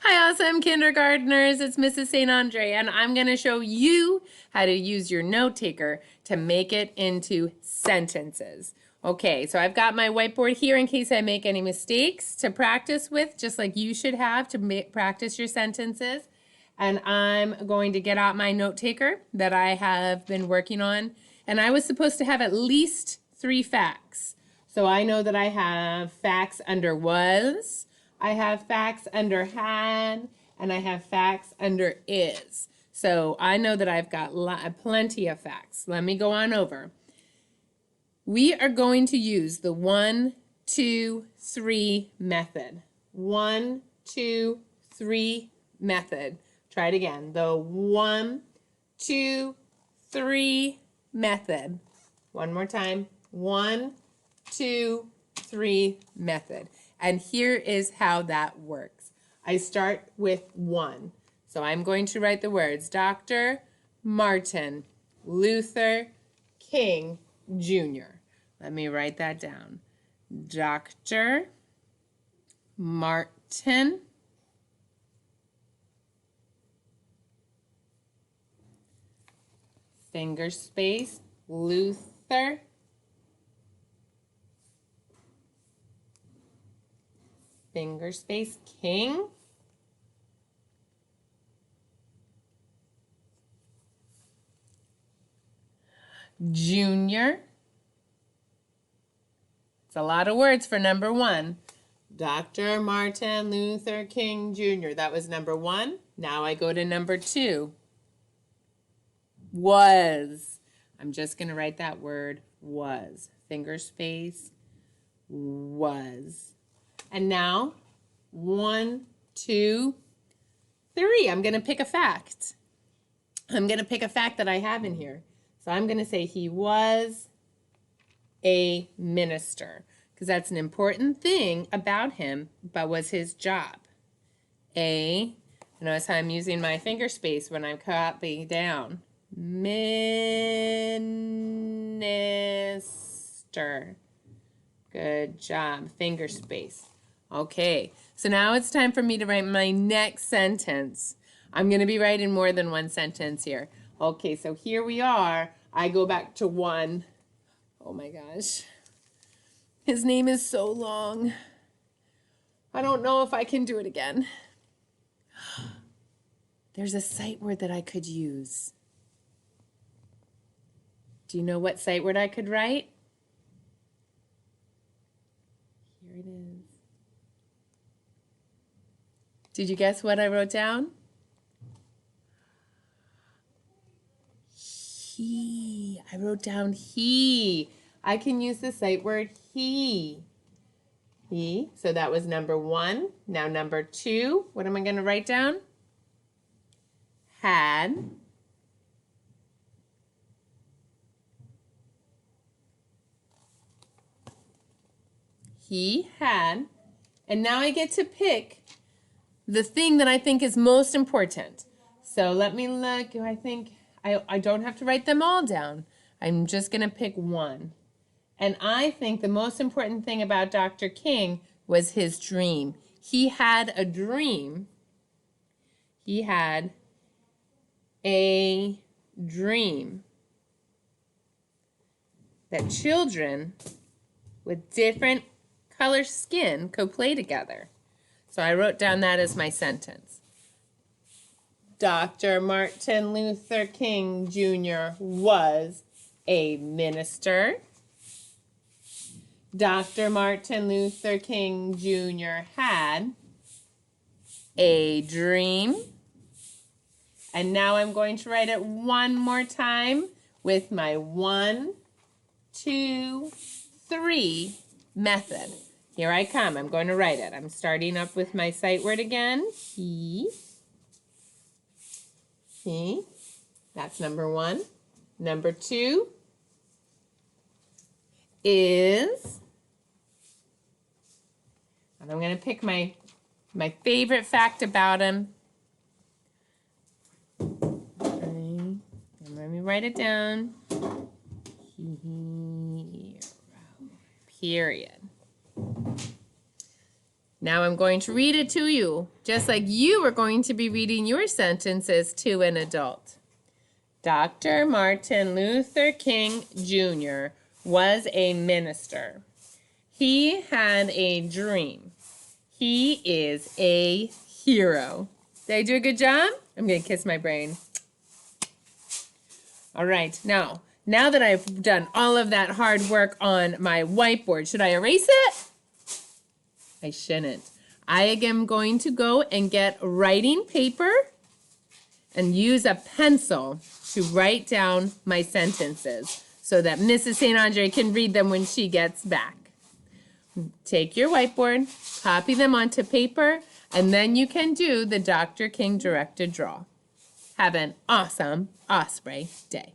Hi, awesome kindergartners. It's Mrs. St. Andre, and I'm going to show you how to use your note taker to make it into sentences. Okay, so I've got my whiteboard here in case I make any mistakes to practice with, just like you should have to practice your sentences. And I'm going to get out my note taker that I have been working on. And I was supposed to have at least 3 facts. So I know that I have facts under was, I have facts under had, and I have facts under is. So I know that I've got plenty of facts. Let me go on over. We are going to use the 1, 2, 3 method. 1, 2, 3 method. Try it again. The 1, 2, 3 method. One more time. 1, 2, 3 method. And here is how that works. I start with 1. So I'm going to write the words Dr. Martin Luther King Jr. Let me write that down. Dr. Martin finger space Luther finger space King Jr. It's a lot of words for number 1. Dr. Martin Luther King Jr. That was number 1. Now I go to number 2. Was. I'm just going to write that word was. Finger space was. And now 1, 2, 3. I'm going to pick a fact. I'm going to pick a fact that I have in here. So I'm going to say he was a minister, because that's an important thing about him, but was his job. Notice how I'm using my finger space when I'm copying down. Minister. Good job. Finger space. Okay, so now it's time for me to write my next sentence. I'm going to be writing more than one sentence here. Okay, so here we are. I go back to 1. Oh my gosh. His name is so long. I don't know if I can do it again. There's a sight word that I could use. Do you know what sight word I could write? Here it is. Did you guess what I wrote down? He. I wrote down he. I can use the sight word he. He. So that was number 1. Now number 2. What am I going to write down? Had. He had. And now I get to pick the thing that I think is most important. So let me look. I think I don't have to write them all down. I'm just going to pick one. And I think the most important thing about Dr. King was his dream. He had a dream. He had a dream that children with different color skin could play together. So I wrote down that as my sentence. Dr. Martin Luther King Jr. was a minister. Dr. Martin Luther King Jr. had a dream. And now I'm going to write it one more time with my 1, 2, 3 method. Here I come. I'm going to write it. I'm starting up with my sight word again. He. That's number 1. Number 2 is, and I'm going to pick my favorite fact about him. And let me write it down. Hero. Period. Now I'm going to read it to you, just like you were going to be reading your sentences to an adult. Dr. Martin Luther King Jr. was a minister. He had a dream. He is a hero. Did I do a good job? I'm going to kiss my brain. All right, now that I've done all of that hard work on my whiteboard, should I erase it? I shouldn't. I am going to go and get writing paper and use a pencil to write down my sentences so that Mrs. St. Andre can read them when she gets back. Take your whiteboard, copy them onto paper, and then you can do the Dr. King directed draw. Have an awesome Osprey day.